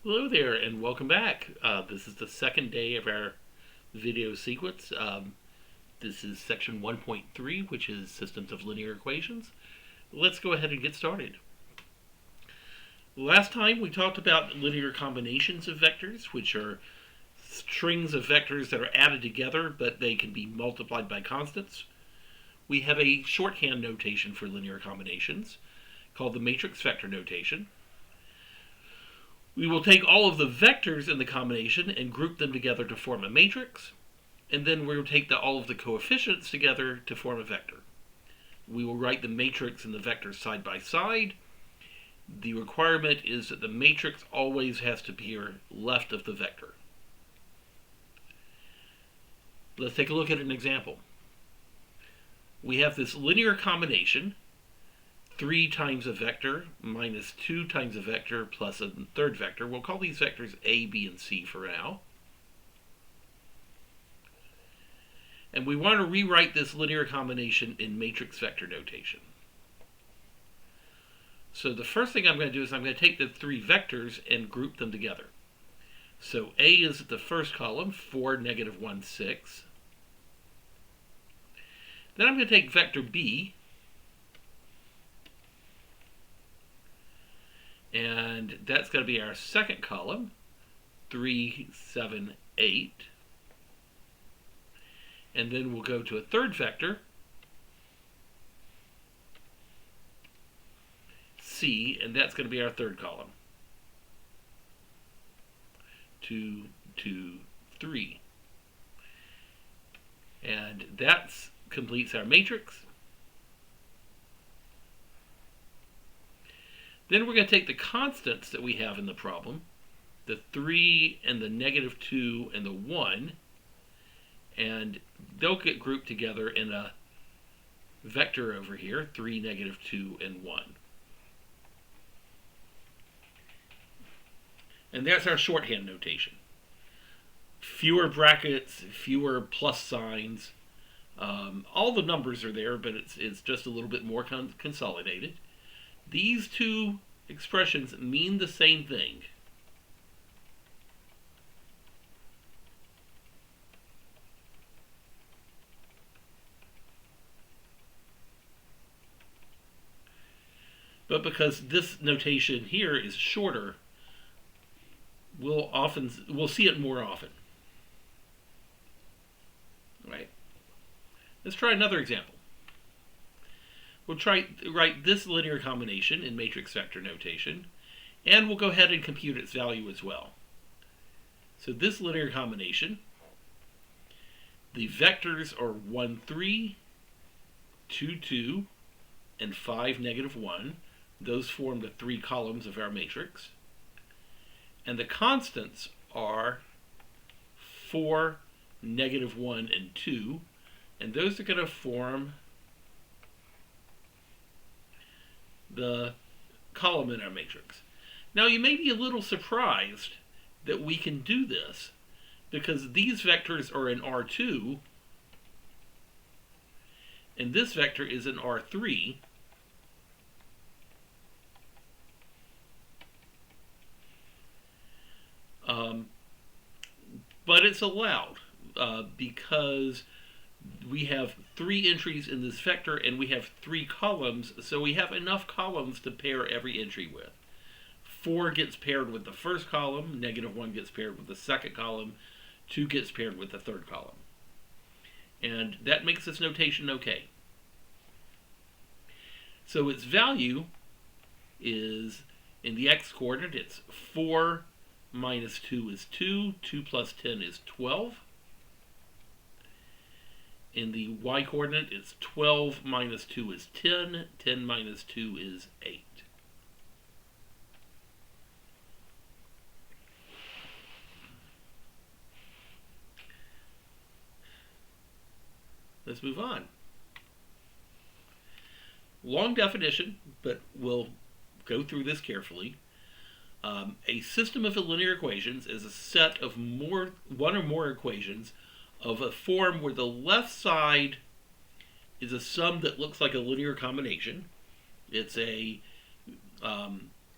Hello there and welcome back. This is the second day of our video sequence. This is section 1.3, which is systems of linear equations. Let's go ahead and get started. Last time we talked about linear combinations of vectors, which are strings of vectors that are added together, but they can be multiplied by constants. We have a shorthand notation for linear combinations called the matrix vector notation. We will take all of the vectors in the combination and group them together to form a matrix, and then we will take all of the coefficients together to form a vector. We will write the matrix and the vector side by side. The requirement is that the matrix always has to appear left of the vector. Let's take a look at an example. We have this linear combination, 3 times a vector minus 2 times a vector plus a third vector. We'll call these vectors A, B, and C for now. And we want to rewrite this linear combination in matrix vector notation. So the first thing I'm going to do is I'm going to take the 3 vectors and group them together. So A is the first column, 4, negative 1, 6. Then I'm going to take vector B, and that's going to be our second column, 3, 7, 8. And then we'll go to a third vector, C, and that's going to be our third column, 2, 2, 3. And that completes our matrix. Then we're going to take the constants that we have in the problem, the 3 and the negative 2 and the 1, and they'll get grouped together in a vector over here, 3, negative 2, and 1. And that's our shorthand notation. Fewer brackets, fewer plus signs. All the numbers are there, but it's just a little bit more consolidated. These two expressions mean the same thing. But because this notation here is shorter, we'll see it more often. Right? Let's try another example. We'll write this linear combination in matrix vector notation, and we'll go ahead and compute its value as well. So this linear combination, the vectors are 1, 3, 2, 2, and 5, negative 1. Those form the 3 columns of our matrix. And the constants are 4, negative 1, and 2, and those are going to form the column in our matrix. Now you may be a little surprised that we can do this because these vectors are in R2 and this vector is in R3. But it's allowed because we have 3 entries in this vector and we have 3 columns, so we have enough columns to pair every entry with. 4 gets paired with the first column, negative 1 gets paired with the second column, 2 gets paired with the third column. And that makes this notation okay. So its value is, in the x-coordinate, it's 4 minus 2 is 2, 2 plus 10 is 12. In the y-coordinate, it's 12 minus 2 is 10, 10 minus 2 is 8. Let's move on. Long definition, but we'll go through this carefully. A system of linear equations is a set of one or more equations of a form where the left side is a sum that looks like a linear combination. It's a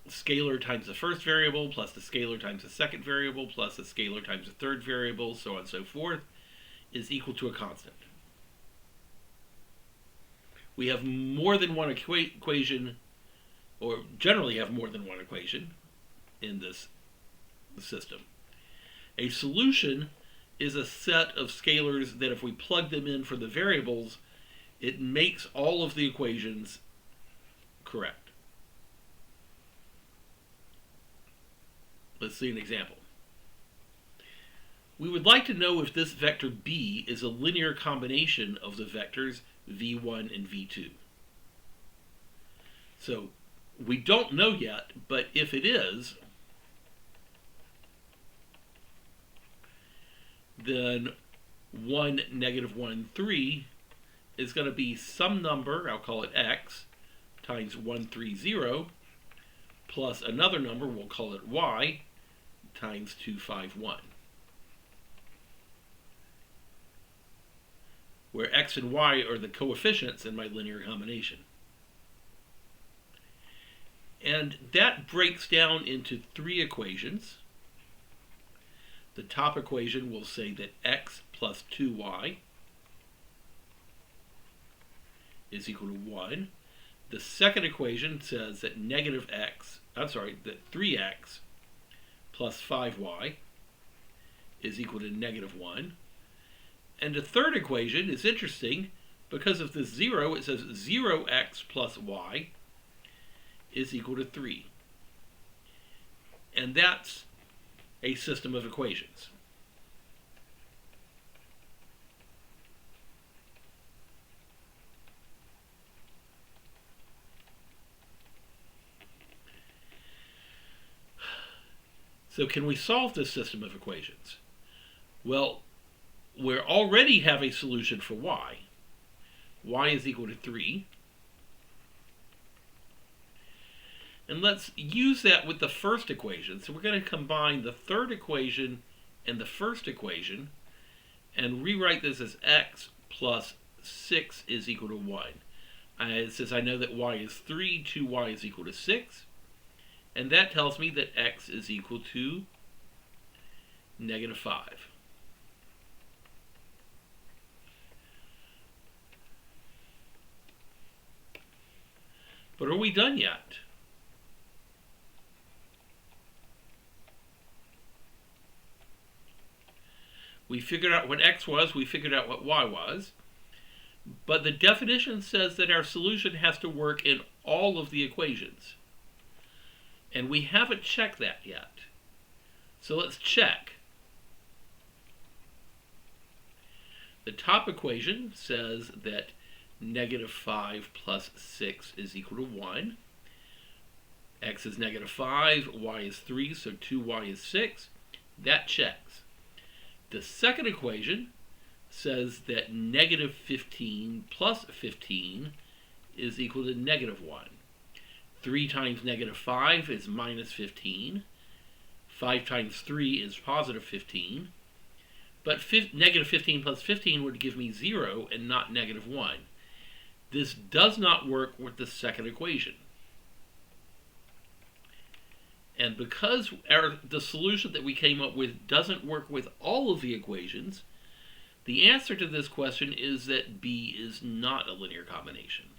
scalar times the first variable plus the scalar times the second variable plus the scalar times the third variable, so on and so forth, is equal to a constant. We have more than one equation, or generally have more than one equation in this system. A solution is a set of scalars that if we plug them in for the variables, it makes all of the equations correct. Let's see an example. We would like to know if this vector b is a linear combination of the vectors v1 and v2. So we don't know yet, but if it is, then 1, -1, 3 is going to be some number, I'll call it x, times 1, 3, 0, plus another number, we'll call it y, times 2, 5, 1. Where x and y are the coefficients in my linear combination. And that breaks down into 3 equations. The top equation will say that x plus 2y is equal to 1. The second equation says that that 3x plus 5y is equal to -1. And the third equation is interesting because of this 0, it says 0x plus y is equal to 3. And that's a system of equations. So can we solve this system of equations? Well, we already have a solution for y. Y is equal to 3. And let's use that with the first equation. So we're going to combine the third equation and the first equation and rewrite this as x plus 6 is equal to 1. Since I know that y is 3, 2y is equal to 6. And that tells me that x is equal to -5. But are we done yet? We figured out what x was, we figured out what y was, but the definition says that our solution has to work in all of the equations. And we haven't checked that yet. So let's check. The top equation says that -5 plus 6 is equal to 1. X is -5, y is 3, so 2y is 6. That checks. The second equation says that -15 plus 15 is equal to -1. 3 times -5 is -15. 5 times 3 is +15. But -15 plus 15 would give me 0 and not -1. This does not work with the second equation. And because the solution that we came up with doesn't work with all of the equations, the answer to this question is that B is not a linear combination.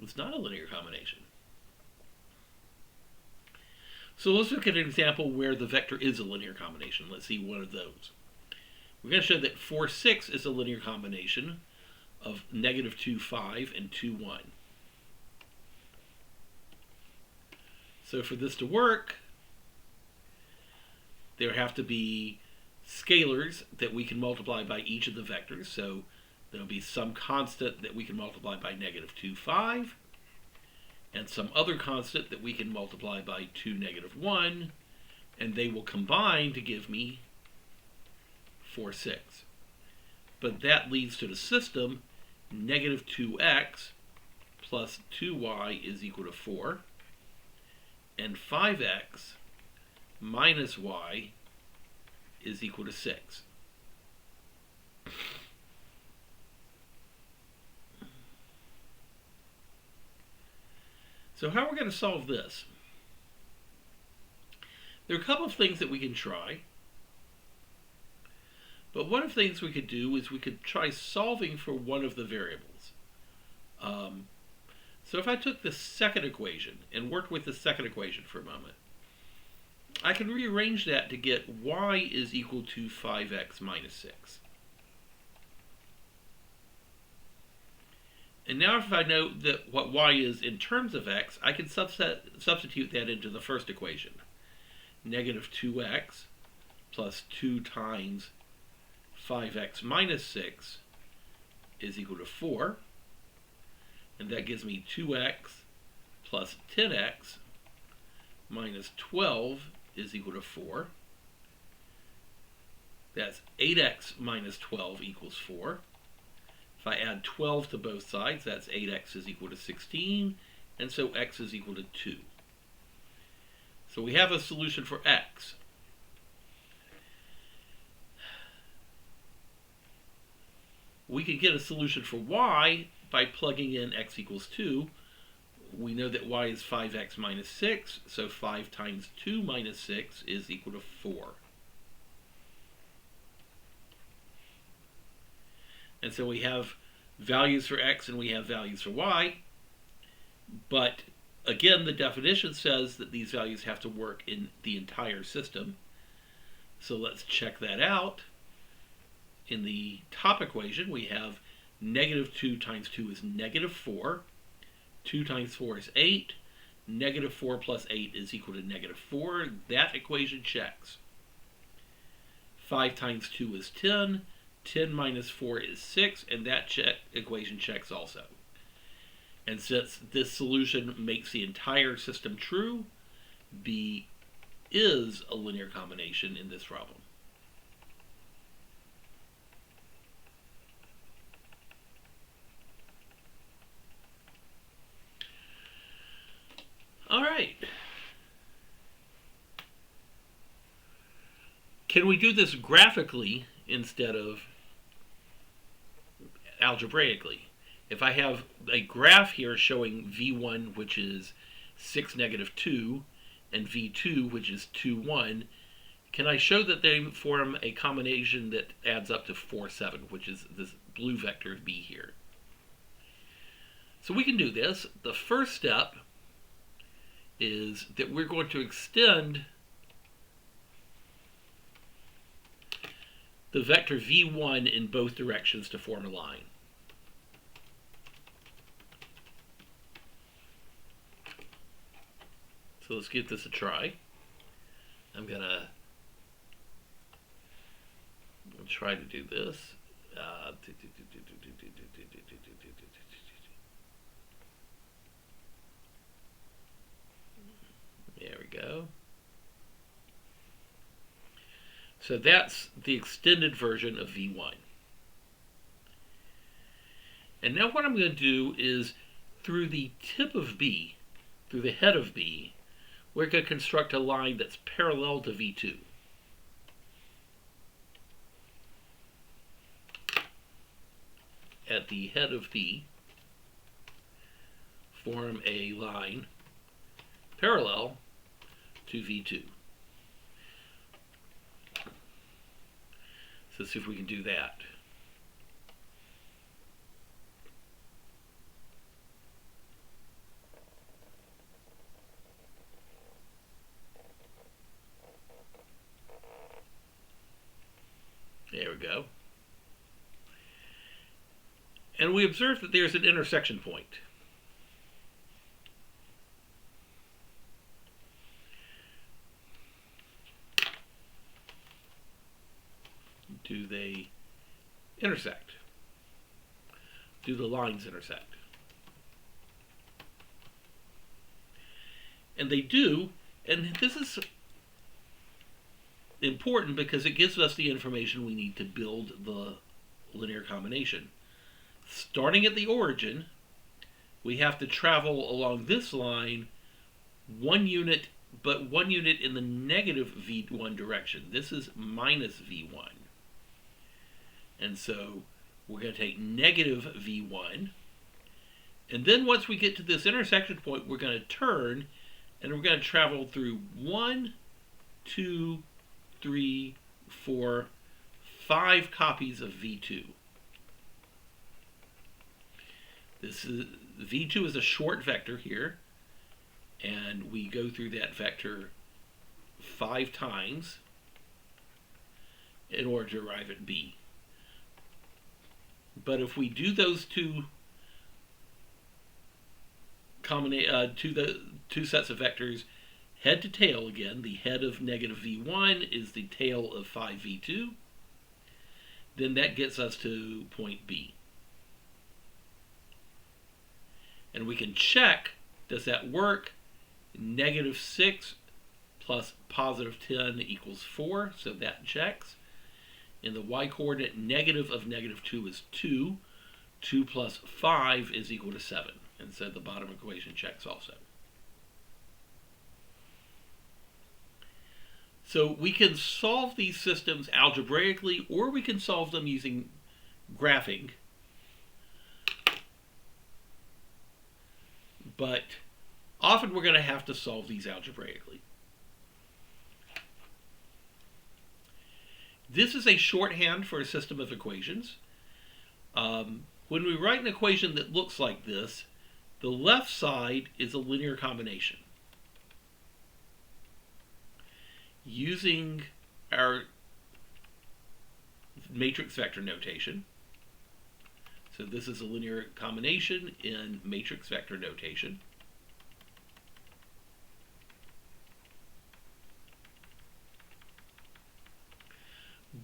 It's not a linear combination. So let's look at an example where the vector is a linear combination. Let's see one of those. We're going to show that 4, 6 is a linear combination of -2, 5 and 2, 1. So for this to work, there have to be scalars that we can multiply by each of the vectors. So there'll be some constant that we can multiply by -2, 5, and some other constant that we can multiply by 2, -1, and they will combine to give me 4, 6. But that leads to the system -2x plus 2y is equal to 4, and 5x minus y is equal to 6. So how are we going to solve this? There are a couple of things that we can try. But one of the things we could do is we could try solving for one of the variables. So if I took the second equation and worked with the second equation for a moment, I can rearrange that to get y is equal to 5x minus 6. And now if I know that what y is in terms of x, I can substitute that into the first equation. Negative 2x plus 2 times 5x minus 6 is equal to 4. And that gives me 2x plus 10x minus 12 is equal to 4. That's 8x minus 12 equals 4. If I add 12 to both sides, that's 8x is equal to 16, and so x is equal to 2. So we have a solution for x. We could get a solution for y by plugging in x equals 2. We know that y is 5x minus 6, so 5 times 2 minus 6 is equal to 4. And so we have values for x and we have values for y. But again, the definition says that these values have to work in the entire system. So let's check that out. In the top equation, we have negative 2 times 2 is negative 4. 2 times 4 is 8. Negative 4 plus 8 is equal to negative 4. That equation checks. 5 times 2 is 10. 10 minus 4 is 6, and that equation checks also. And since this solution makes the entire system true, B is a linear combination in this problem. All right. Can we do this graphically instead of algebraically? If I have a graph here showing V1, which is 6, negative 2, and V2, which is 2, 1, can I show that they form a combination that adds up to 4, 7, which is this blue vector B here? So we can do this. The first step is that we're going to extend the vector V1 in both directions to form a line. So let's give this a try. I'm going to try to do this. There we go. So that's the extended version of V1. And now what I'm going to do is, through the tip of B, through the head of B, we're going to construct a line that's parallel to V2. At the head of B, form a line parallel to V2. So let's see if we can do that. There we go. And we observe that there's an intersection point. Do they intersect? Do the lines intersect? And they do, and this is important because it gives us the information we need to build the linear combination. Starting at the origin, we have to travel along this line 1 unit, but 1 unit in the negative v1 direction. This is minus v1. And so we're going to take negative v1. And then once we get to this intersection point, we're going to turn, and we're going to travel through 1, 2, 3, 4, 5 copies of v2. This is v2 is a short vector here, and we go through that vector 5 times in order to arrive at b. But if we do those two sets of vectors head to tail again, the head of negative v1 is the tail of 5v2, then that gets us to point B. And we can check, does that work? Negative 6 plus positive 10 equals 4, so that checks. In the y-coordinate, negative of negative 2 is 2. 2 plus 5 is equal to 7. And so the bottom equation checks also. So we can solve these systems algebraically, or we can solve them using graphing. But often we're going to have to solve these algebraically. This is a shorthand for a system of equations. When we write an equation that looks like this, the left side is a linear combination. Using our matrix vector notation. So this is a linear combination in matrix vector notation.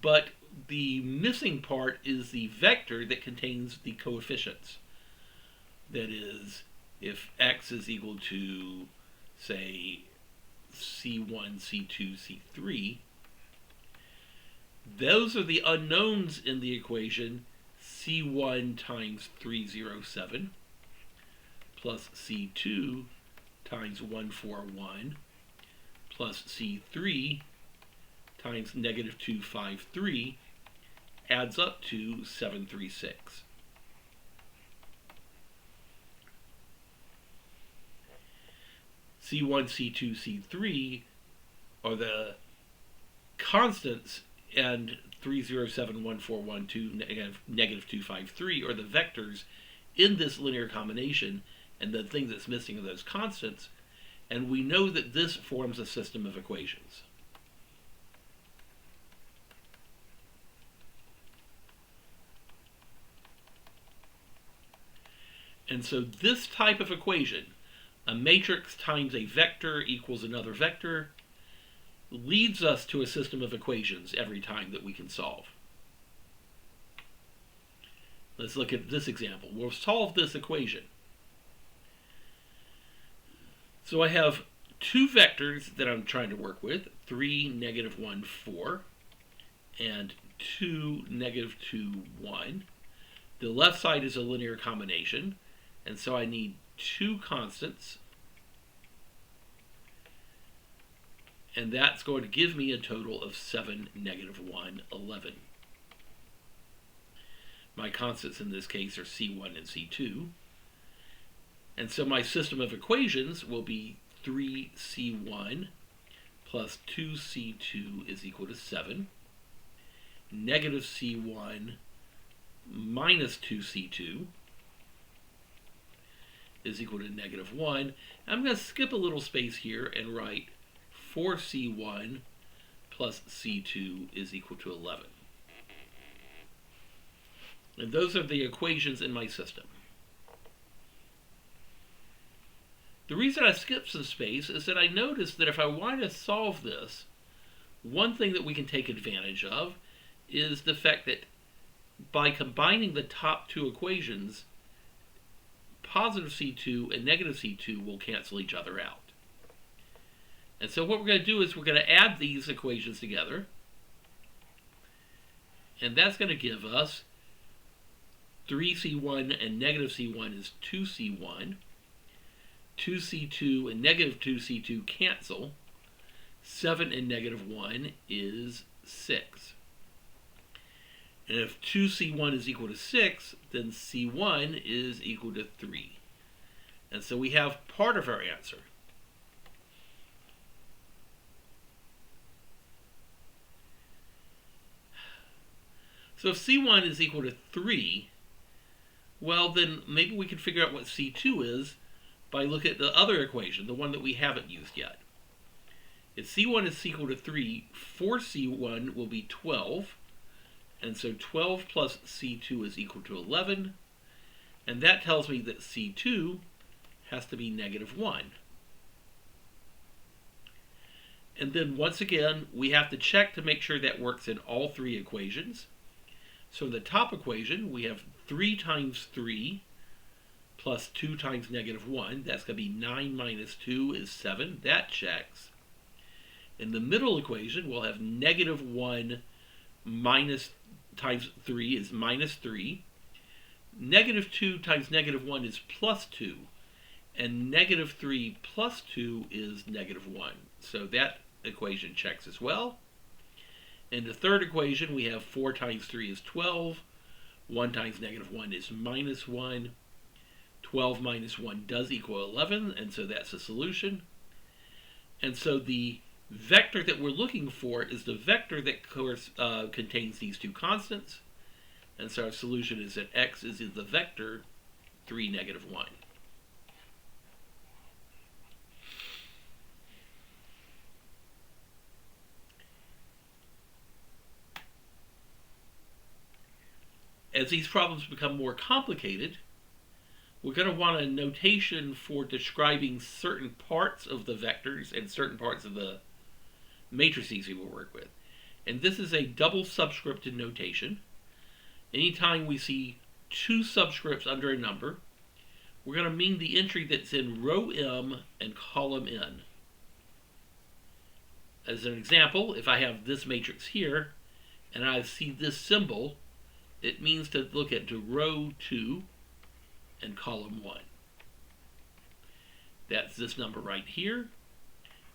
But the missing part is the vector that contains the coefficients. That is, if x is equal to, say, C1, C2, C3, those are the unknowns in the equation. C1 times 307 plus C2 times 141 plus C3 times negative 253 adds up to 736. C1, C2, C3 are the constants, and 307, 1412, negative 253 are the vectors in this linear combination, and the thing that's missing are those constants, and we know that this forms a system of equations. And so this type of equation, a matrix times a vector equals another vector, leads us to a system of equations every time that we can solve. Let's look at this example. We'll solve this equation. So I have two vectors that I'm trying to work with, 3, negative 1, 4, and 2, negative 2, 1. The left side is a linear combination, and so I need two constants, and that's going to give me a total of 7, negative 1, 11. My constants in this case are C1 and C2, and so my system of equations will be 3C1 plus 2C2 is equal to 7, negative C1 minus 2C2 is equal to negative 1. I'm going to skip a little space here and write 4C1 plus C2 is equal to 11. And those are the equations in my system. The reason I skipped some space is that I noticed that if I want to solve this, one thing that we can take advantage of is the fact that by combining the top two equations, positive C2 and negative C2 will cancel each other out. And so what we're going to do is we're going to add these equations together, and that's going to give us 3C1 and negative C1 is 2C1. 2c2 and negative 2c2 cancel. 7 and negative 1 is 6. And if 2c1 is equal to 6, then c1 is equal to 3. And so we have part of our answer. So if c1 is equal to 3, well, then maybe we can figure out what c2 is by looking at the other equation, the one that we haven't used yet. If c1 is equal to 3, 4c1 will be 12. And so 12 plus c2 is equal to 11. And that tells me that c2 has to be negative 1. And then once again, we have to check to make sure that works in all three equations. So in the top equation, we have 3 times 3 plus 2 times negative 1. That's going to be 9 minus 2 is 7. That checks. In the middle equation, we'll have negative 1 minus times 3 is minus 3. Negative 2 times negative 1 is plus 2. And negative 3 plus 2 is negative 1. So that equation checks as well. In the third equation, we have 4 times 3 is 12. 1 times negative 1 is minus 1. 12 minus 1 does equal 11, and so that's a solution. And so the vector that we're looking for is the vector that contains these two constants. And so our solution is that x is in the vector 3, negative 1. As these problems become more complicated, we're going to want a notation for describing certain parts of the vectors and certain parts of the matrices we will work with. And this is a double subscripted notation. Anytime we see 2 subscripts under a number, we're going to mean the entry that's in row M and column N. As an example, if I have this matrix here, and I see this symbol, it means to look at row 2 and column 1. That's this number right here,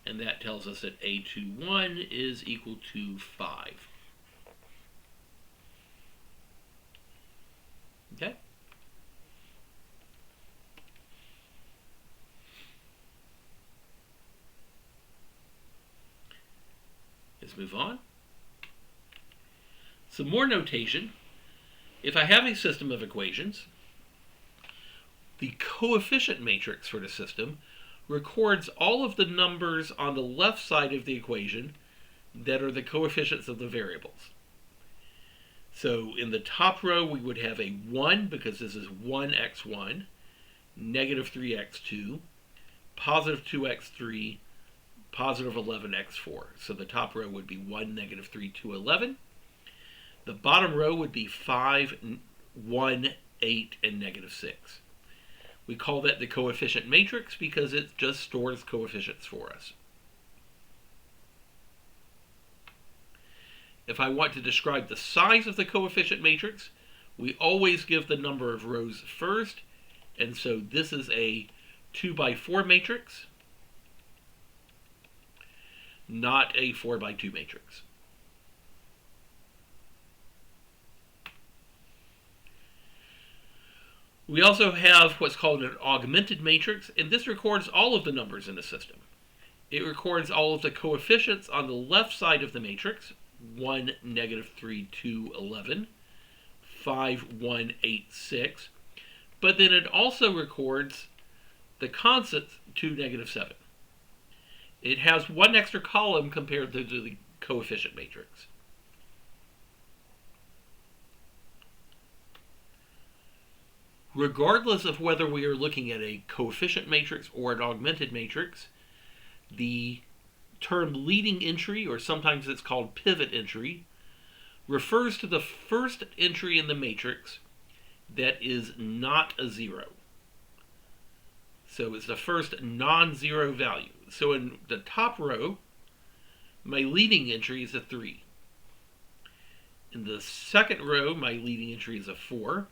and that tells us that A21 is equal to 5. Okay? Let's move on. Some more notation. If I have a system of equations, the coefficient matrix for the system records all of the numbers on the left side of the equation that are the coefficients of the variables. So in the top row, we would have a 1 because this is 1x1, negative 3x2, positive 2x3, positive 11x4. So the top row would be 1, negative 3, 2, 11. The bottom row would be 5, 1, 8, and negative 6. We call that the coefficient matrix because it just stores coefficients for us. If I want to describe the size of the coefficient matrix, we always give the number of rows first. And so this is a 2 by 4 matrix, not a 4 by 2 matrix. We also have what's called an augmented matrix, and this records all of the numbers in the system. It records all of the coefficients on the left side of the matrix, 1, negative 3, 2, 11, 5, 1, 8, 6. But then it also records the constants 2, negative 7. It has one extra column compared to the coefficient matrix. Regardless of whether we are looking at a coefficient matrix or an augmented matrix, the term leading entry, or sometimes it's called pivot entry, refers to the first entry in the matrix that is not a 0. So it's the first non-zero value. So in the top row, my leading entry is a 3. In the second row, my leading entry is a 4.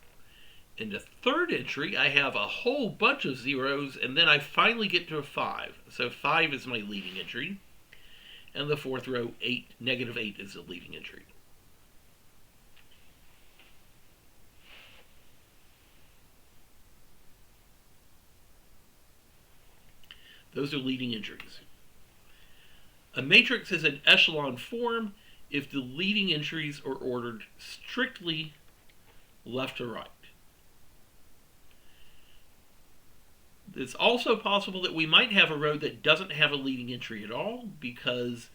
In the third entry, I have a whole bunch of zeros, and then I finally get to a 5. So 5 is my leading entry. And the fourth row, -8 is the leading entry. Those are leading entries. A matrix is an echelon form if the leading entries are ordered strictly left to right. It's also possible that we might have a row that doesn't have a leading entry at all, because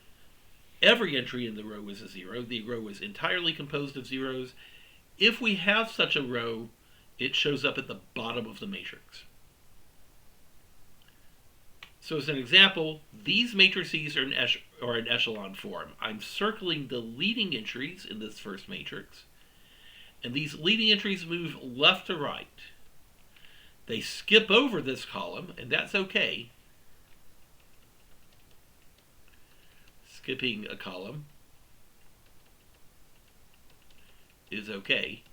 every entry in the row is a 0. The row is entirely composed of zeros. If we have such a row, it shows up at the bottom of the matrix. So as an example, these matrices are in echelon form. I'm circling the leading entries in this first matrix, and these leading entries move left to right. They skip over this column, and that's okay. Skipping a column is okay,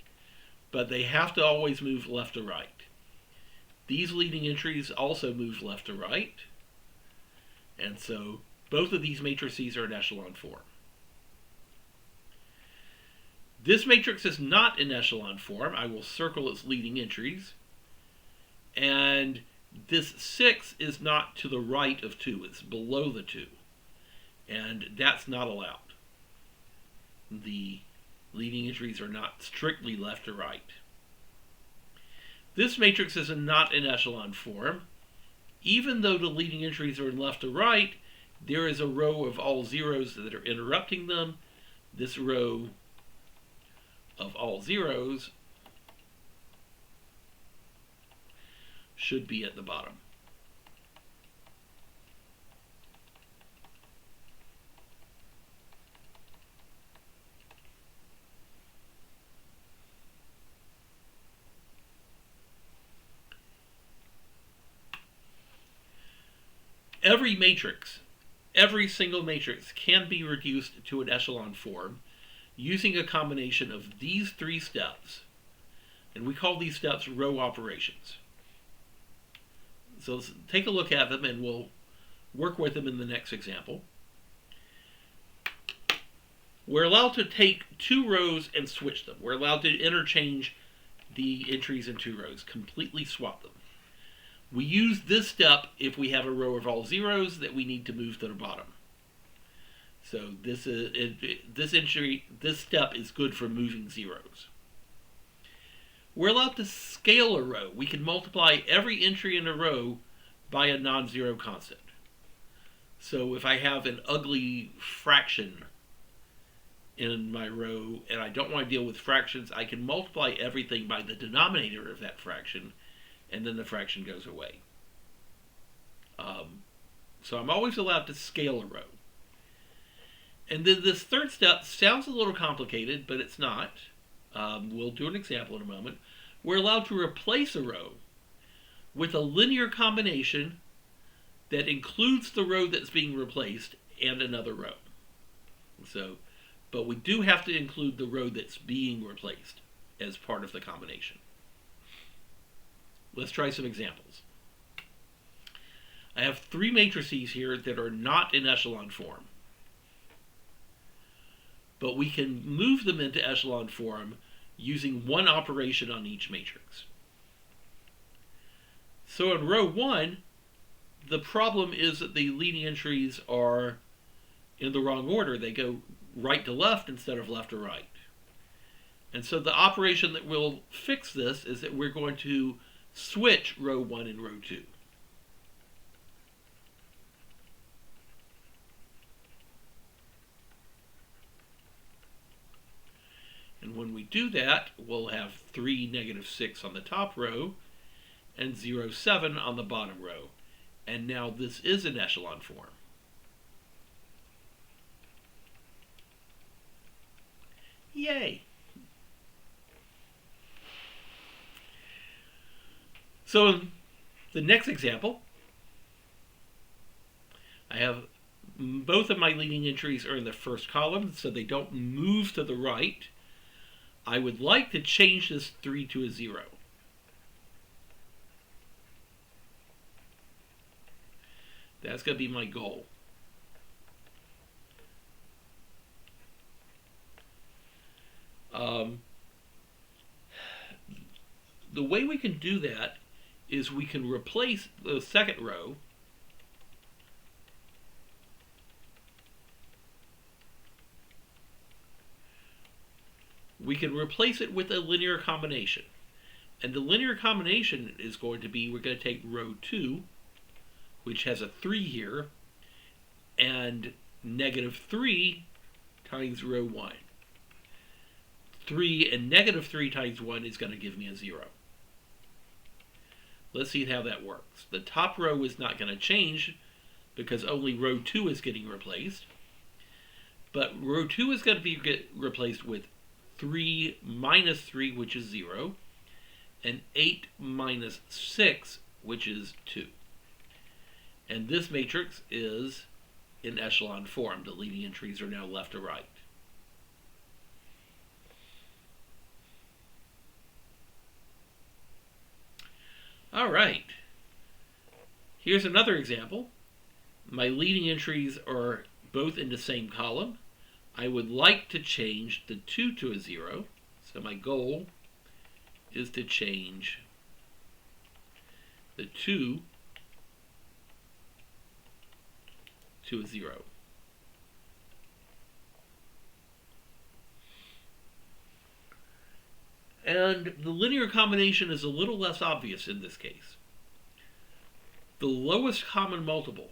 but they have to always move left to right. These leading entries also move left to right, and so both of these matrices are in echelon form. This matrix is not in echelon form. I will circle its leading entries. And this 6 is not to the right of 2. It's below the 2. And that's not allowed. The leading entries are not strictly left to right. This matrix is not in echelon form. Even though the leading entries are in left to right, there is a row of all zeros that are interrupting them. This row of all zeros should be at the bottom. Every matrix, every single matrix can be reduced to an echelon form using a combination of these 3 steps, and we call these steps row operations. So let's take a look at them, and we'll work with them in the next example. We're allowed to take 2 rows and switch them. We're allowed to interchange the entries in 2 rows, completely swap them. We use this step if we have a row of all zeros that we need to move to the bottom. So this step is good for moving zeros. We're allowed to scale a row. We can multiply every entry in a row by a non-zero constant. So if I have an ugly fraction in my row and I don't want to deal with fractions, I can multiply everything by the denominator of that fraction, and then the fraction goes away. So I'm always allowed to scale a row. And then this third step sounds a little complicated, but it's not. We'll do an example in a moment. We're allowed to replace a row with a linear combination that includes the row that's being replaced and another row. But we do have to include the row that's being replaced as part of the combination. Let's try some examples. I have 3 matrices here that are not in echelon form, but we can move them into echelon form using one operation on each matrix. So in row 1, the problem is that the leading entries are in the wrong order. They go right to left instead of left to right. And so the operation that will fix this is that we're going to switch row 1 and row 2. And when we do that, we'll have 3, -6 on the top row and 0, 7 on the bottom row. And now this is in echelon form. Yay! So in the next example, I have both of my leading entries are in the first column, so they don't move to the right. I would like to change this 3 to a 0. That's going to be my goal. The way we can do that is we can replace the second row it with a linear combination. And the linear combination is going to be, we're going to take row 2, which has a 3 here, and negative 3 times row 1. 3 and negative 3 times 1 is going to give me a 0. Let's see how that works. The top row is not going to change because only row 2 is getting replaced. But row 2 is going to be replaced with 3 minus 3, which is 0, and 8 minus 6, which is 2. And this matrix is in echelon form. The leading entries are now left to right. All right. Here's another example. My leading entries are both in the same column. I would like to change the 2 to a 0. So my goal is to change the 2 to a 0. And the linear combination is a little less obvious in this case. The lowest common multiple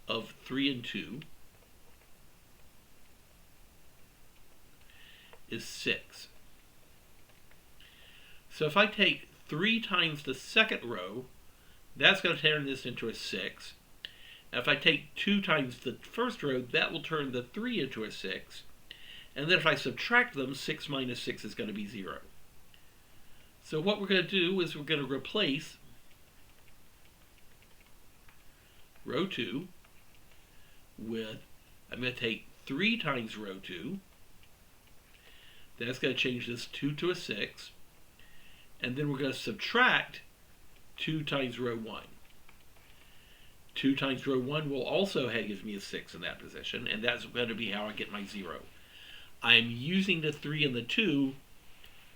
of 3 and 2 is 6. So if I take 3 times the second row, that's going to turn this into a 6. And if I take 2 times the first row, that will turn the 3 into a 6. And then if I subtract them, 6 minus 6 is going to be 0. So what we're going to do is we're going to replace row 2 with, I'm going to take 3 times row 2. That's going to change this 2 to a 6. And then we're going to subtract 2 times row 1. 2 times row 1 will also give me a 6 in that position, and that's going to be how I get my 0. I'm using the 3 and the 2,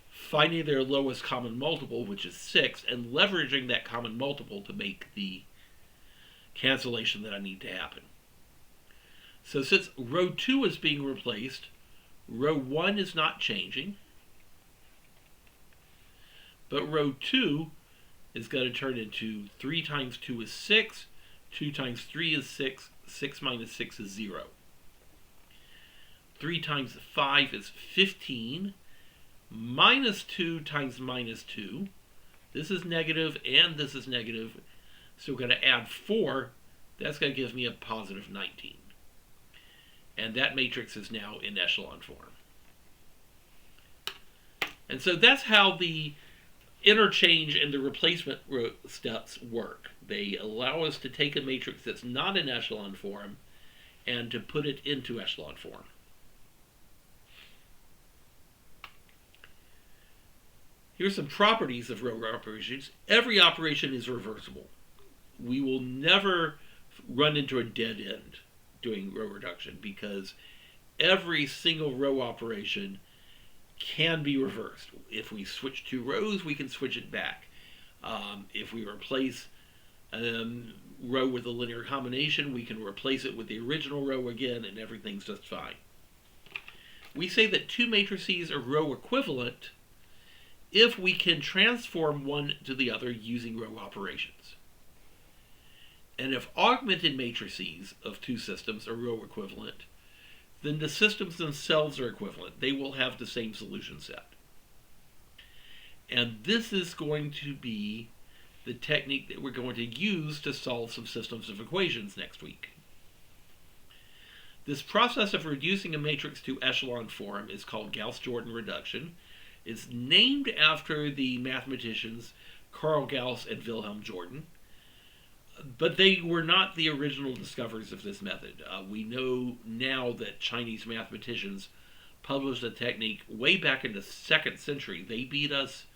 finding their lowest common multiple, which is 6, and leveraging that common multiple to make the cancellation that I need to happen. So since row 2 is being replaced, row 1 is not changing, but row 2 is going to turn into 3 times 2 is 6, 2 times 3 is 6, 6 minus 6 is 0. 3 times 5 is 15, minus 2 times minus 2. This is negative and this is negative, so we're going to add 4. That's going to give me a positive 19. And that matrix is now in echelon form. And so that's how the interchange and the replacement steps work. They allow us to take a matrix that's not in echelon form and to put it into echelon form. Here's some properties of row operations. Every operation is reversible. We will never run into a dead end doing row reduction because every single row operation can be reversed. If we switch 2 rows, we can switch it back. If we replace a row with a linear combination, we can replace it with the original row again, and everything's just fine. We say that 2 matrices are row equivalent if we can transform one to the other using row operations. And if augmented matrices of 2 systems are row equivalent, then the systems themselves are equivalent. They will have the same solution set. And this is going to be the technique that we're going to use to solve some systems of equations next week. This process of reducing a matrix to echelon form is called Gauss-Jordan reduction. It's named after the mathematicians Carl Gauss and Wilhelm Jordan. But they were not the original discoverers of this method. We know now that Chinese mathematicians published a technique way back in the 2nd century. They beat us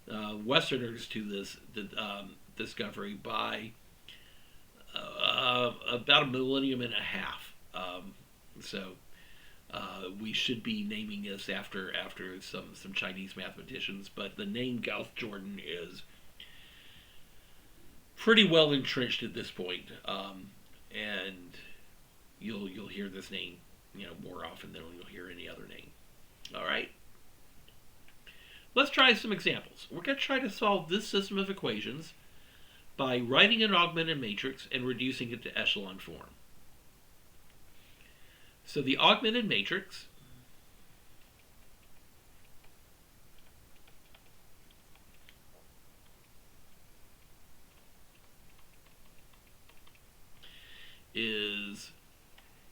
Westerners to this discovery by about a millennium and a half. So we should be naming this after some Chinese mathematicians, but the name Gauss Jordan is pretty well entrenched at this point, and you'll hear this name more often than you'll hear any other name. All right. Let's try some examples. We're going to try to solve this system of equations by writing an augmented matrix and reducing it to echelon form. So the augmented matrix is,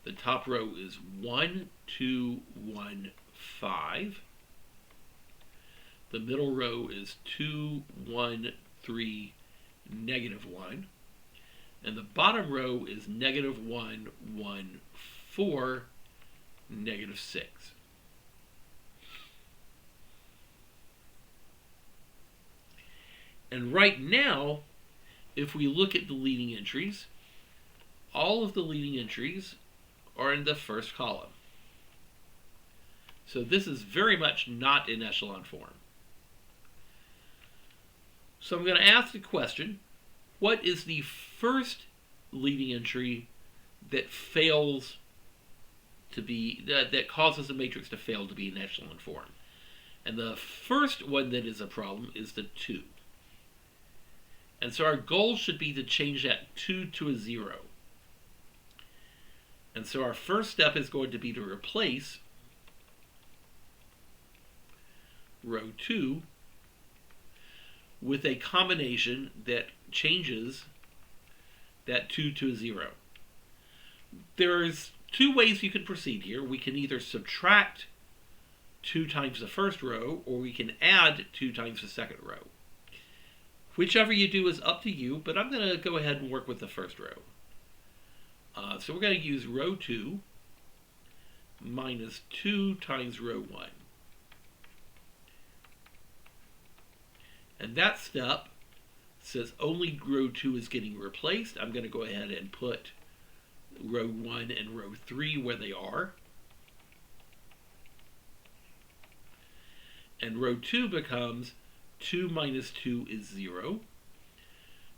the top row is 1, 2, 1, 5. The middle row is 2, 1, 3, negative 1. And the bottom row is negative 1, 1, 4, negative 6. And right now, if we look at the leading entries, all of the leading entries are in the first column. So this is very much not in echelon form. So I'm going to ask the question, what is the first leading entry that fails to be, that causes a matrix to fail to be in echelon form? And the first one that is a problem is the 2. And so our goal should be to change that 2 to a 0. And so our first step is going to be to replace row 2 with a combination that changes that 2 to a 0. There's 2 ways you can proceed here. We can either subtract 2 times the first row, or we can add 2 times the second row. Whichever you do is up to you, but I'm going to go ahead and work with the first row. So we're going to use row 2 minus 2 times row 1. And that step says only row 2 is getting replaced. I'm going to go ahead and put row 1 and row 3 where they are. And row 2 becomes 2 minus 2 is 0.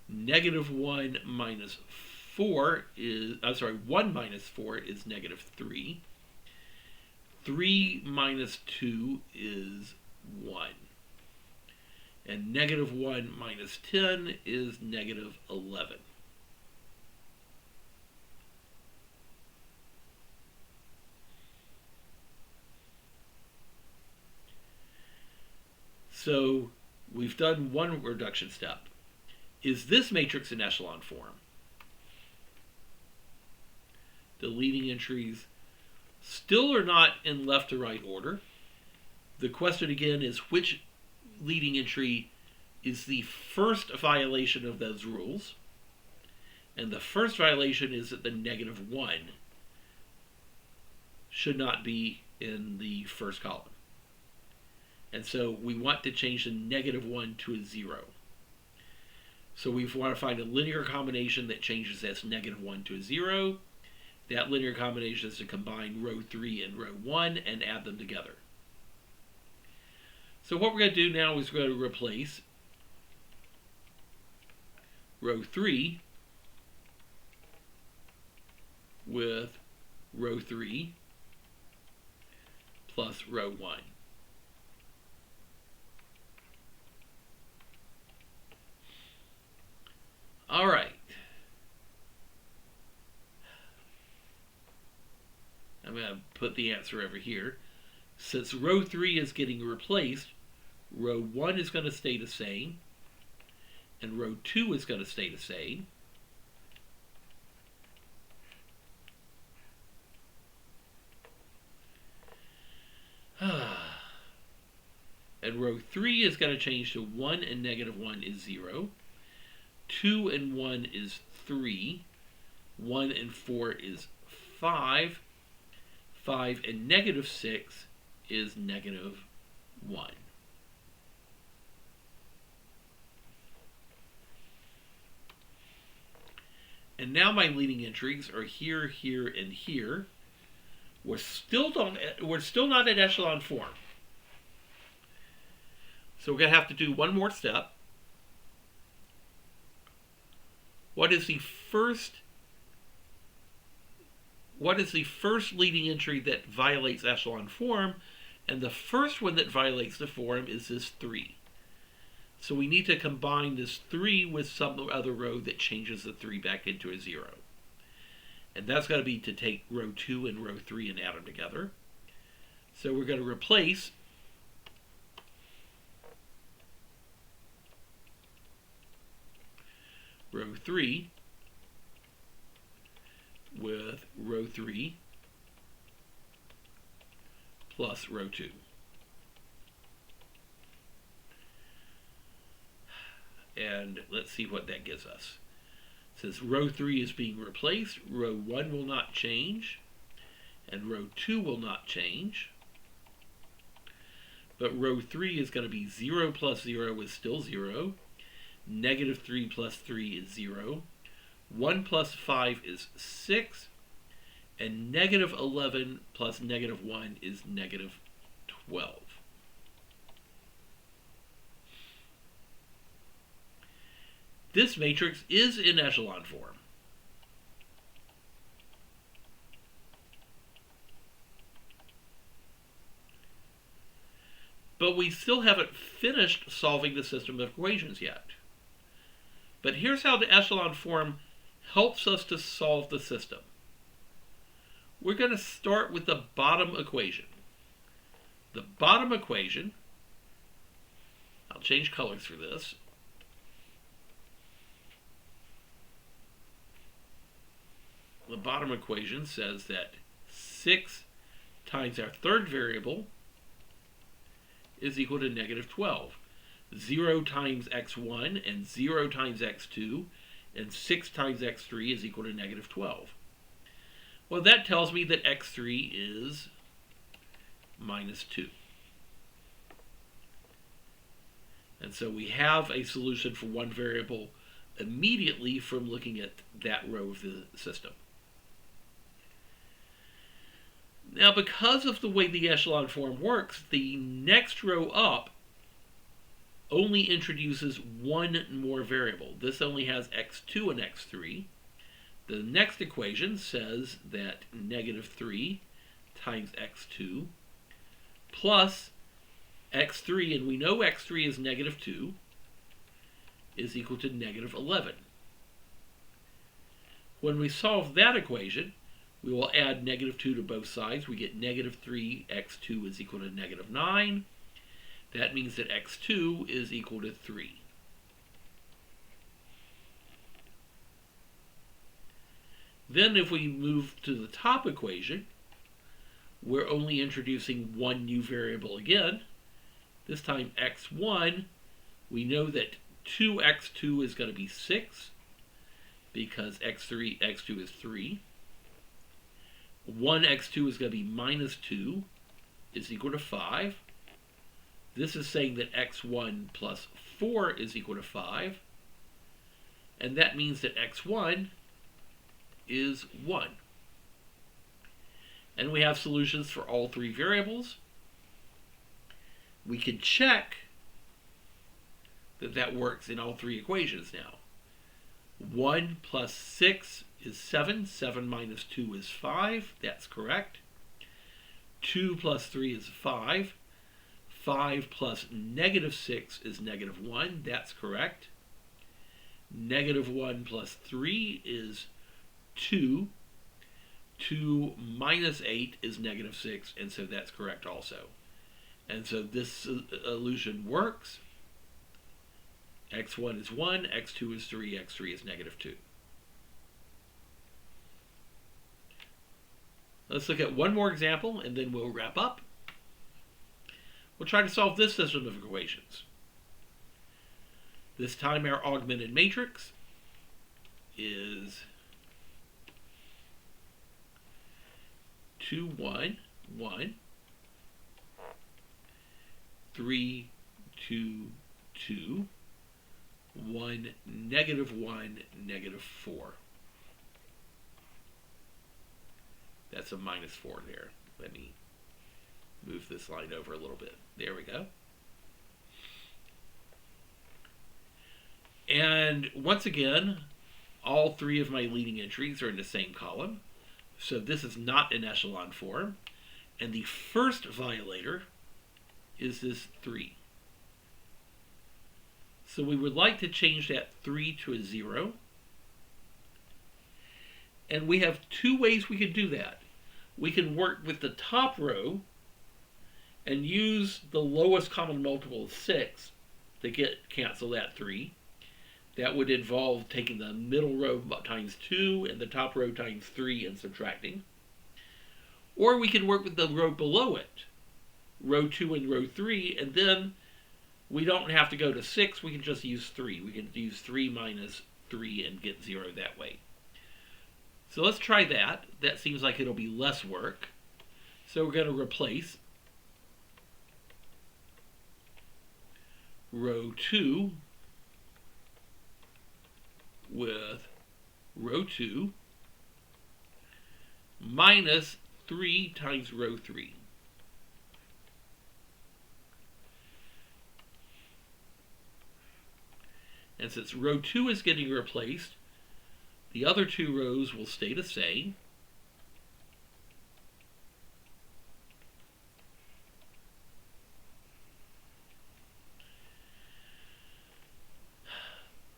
Negative 1 minus 4 is, 1 minus 4 is negative 3. 3 minus 2 is 1. And negative 1 minus 10 is negative 11. So we've done one reduction step. Is this matrix in echelon form? The leading entries still are not in left to right order. The question again is, which leading entry is the first violation of those rules? And the first violation is that the negative 1 should not be in the first column. And so we want to change the negative 1 to a 0. So we want to find a linear combination that changes this negative 1 to a 0. That linear combination is to combine row 3 and row 1 and add them together. So what we're going to do now is we're going to replace row 3 with row 3 plus row 1. All right. I'm going to put the answer over here. Since row 3 is getting replaced, row 1 is going to stay the same, and row 2 is going to stay the same. And row 3 is going to change to 1 and negative 1 is 0. 2 and 1 is 3. 1 and 4 is 5. 5, and negative 6 is negative 1. And now my leading entries are here, here, and here. We're still not at echelon form. So we're going to have to do one more step. What is the first leading entry that violates echelon form? And the first one that violates the form is this 3. So we need to combine this 3 with some other row that changes the 3 back into a 0. And that's got to be to take row 2 and row 3 and add them together. So we're going to replace row 3 with row 3 plus row 2. And let's see what that gives us. It says row 3 is being replaced, row 1 will not change, and row 2 will not change. But row 3 is going to be 0 plus 0 is still 0. Negative 3 plus 3 is 0. 1 plus 5 is 6. And negative 11 plus negative 1 is negative 12. This matrix is in echelon form. But we still haven't finished solving the system of equations yet. But here's how the echelon form helps us to solve the system. We're going to start with the bottom equation. The bottom equation, I'll change colors for this. The bottom equation says that 6 times our third variable is equal to negative 12. 0 times x1 and 0 times x2 and 6 times x3 is equal to negative 12. Well, that tells me that x3 is minus 2. And so we have a solution for one variable immediately from looking at that row of the system. Now, because of the way the echelon form works, the next row up only introduces one more variable. This only has x2 and x3. The next equation says that negative 3 times x2 plus x3, and we know x3 is negative 2, is equal to negative 11. When we solve that equation, we will add negative 2 to both sides. We get negative 3x2 is equal to negative 9. That means that x2 is equal to 3. Then if we move to the top equation, we're only introducing one new variable again. This time x1, we know that 2x2 is going to be 6 because x2 is 3. 1x2 is going to be minus 2 is equal to 5. This is saying that x1 plus 4 is equal to 5. And that means that x1 is 1. And we have solutions for all three variables. We can check that that works in all three equations now. 1 plus 6 is 7. 7 minus 2 is 5. That's correct. 2 plus 3 is 5. 5 plus negative 6 is negative 1. That's correct. Negative 1 plus 3 is 2. 2 minus 8 is negative 6, and so that's correct also. And so this solution works. x1 is 1, x2 is 3, x3 is negative 2. Let's look at one more example, and then we'll wrap up. We'll try to solve this system of equations. This time our augmented matrix is 2, 1, 1, 3, 2, 2, 1, negative 1, negative 4. That's a minus 4 there. Let me move this line over a little bit. There we go. And once again, all three of my leading entries are in the same column. So this is not in echelon form. And the first violator is this 3. So we would like to change that 3 to a 0. And we have two ways we can do that. We can work with the top row and use the lowest common multiple of 6 to cancel that 3. That would involve taking the middle row times 2 and the top row times 3 and subtracting. Or we can work with the row below it, row 2 and row 3, and then we don't have to go to 6, we can just use 3. We can use 3 minus 3 and get 0 that way. So let's try that. That seems like it'll be less work. So we're going to replace row 2 with row 2 minus 3 times row 3. And since row 2 is getting replaced, the other two rows will stay the same.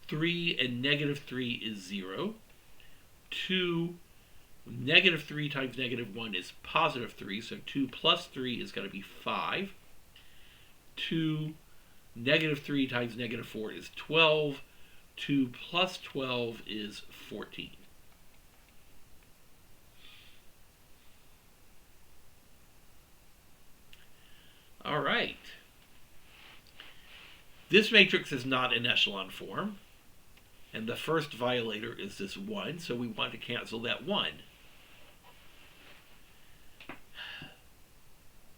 Three and negative 3 is 0. 2, negative 3 times negative 1 is positive 3, so 2 plus 3 is going to be 5. 2, negative 3 times negative 4 is 12. 2 plus 12 is 14. All right. This matrix is not in echelon form, and the first violator is this 1, so we want to cancel that 1.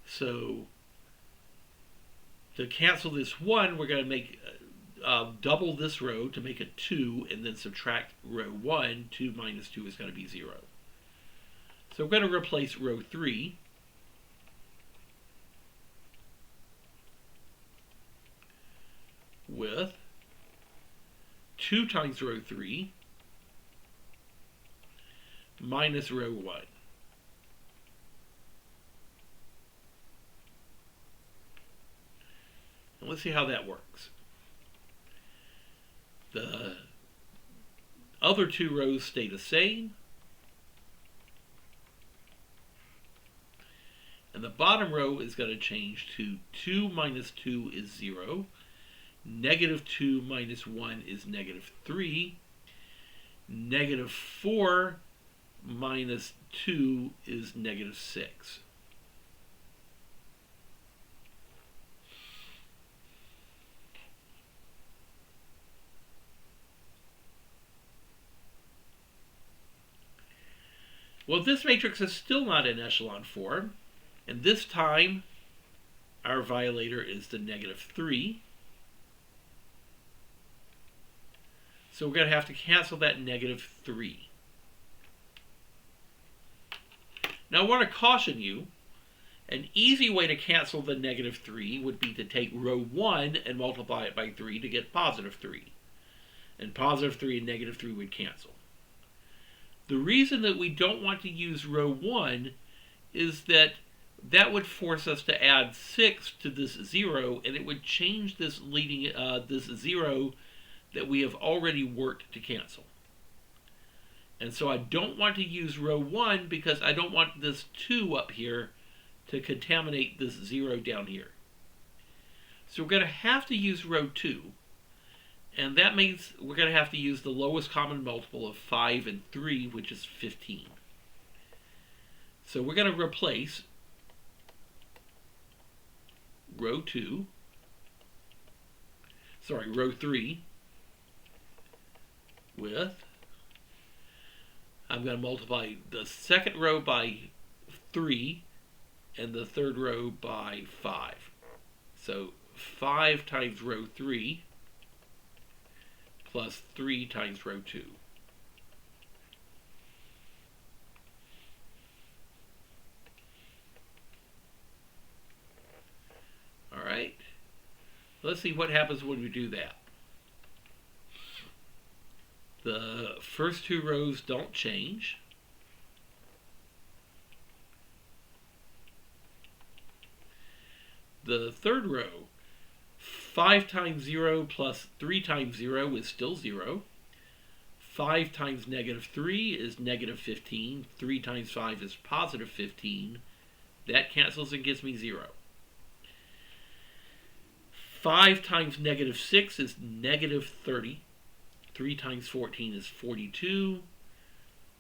So to cancel this 1, we're going to make double this row to make a 2, and then subtract row 1. 2 minus 2 is going to be 0. So we're going to replace row 3 with 2 times row 3 minus row 1. And let's see how that works. The other two rows stay the same. And the bottom row is going to change to 2 minus 2 is 0. Negative 2 minus 1 is negative 3. Negative 4 minus 2 is negative 6. Well, this matrix is still not in echelon form, and this time our violator is the negative 3. So we're going to have to cancel that negative 3. Now I want to caution you, an easy way to cancel the negative 3 would be to take row 1 and multiply it by 3 to get positive 3. And positive 3 and negative 3 would cancel. The reason that we don't want to use row 1 is that would force us to add 6 to this 0, and it would change this this 0 that we have already worked to cancel. And so I don't want to use row 1 because I don't want this 2 up here to contaminate this 0 down here. So we're going to have to use row 2. And that means we're going to have to use the lowest common multiple of 5 and 3, which is 15. So we're going to replace row 3 with, I'm going to multiply the second row by 3, and the third row by 5. So 5 times row 3 plus 3 times row 2. All right. Let's see what happens when we do that. The first two rows don't change. The third row, 5 times 0 plus 3 times 0 is still 0. 5 times negative 3 is negative 15. 3 times 5 is positive 15. That cancels and gives me 0. 5 times negative 6 is negative 30. 3 times 14 is 42.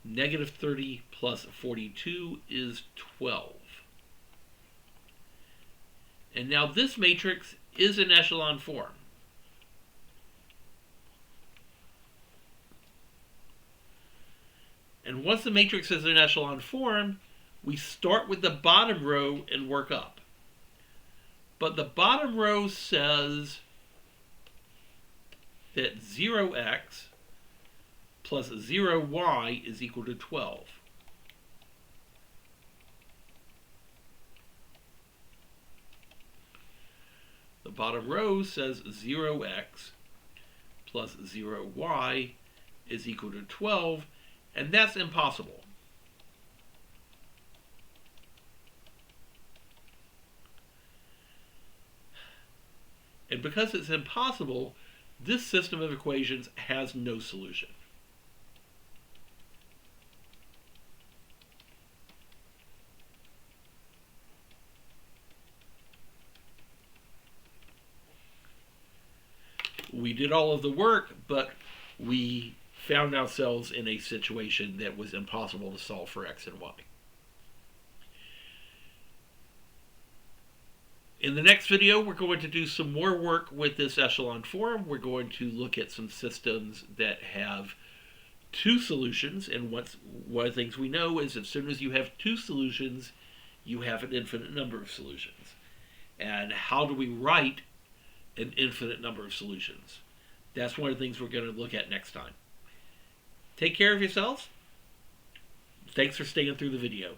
Negative 30 plus 42 is 12. And now this matrix is in echelon form. And once the matrix is in echelon form, we start with the bottom row and work up. But the bottom row says that 0x plus 0y is equal to 12. The bottom row says 0x plus 0y is equal to 12, and that's impossible. And because it's impossible, this system of equations has no solution. We did all of the work, but we found ourselves in a situation that was impossible to solve for x and y. In the next video, we're going to do some more work with this echelon form. We're going to look at some systems that have two solutions, and one of the things we know is as soon as you have two solutions, you have an infinite number of solutions. And how do we write an infinite number of solutions? That's one of the things we're going to look at next time. Take care of yourselves. Thanks for staying through the video.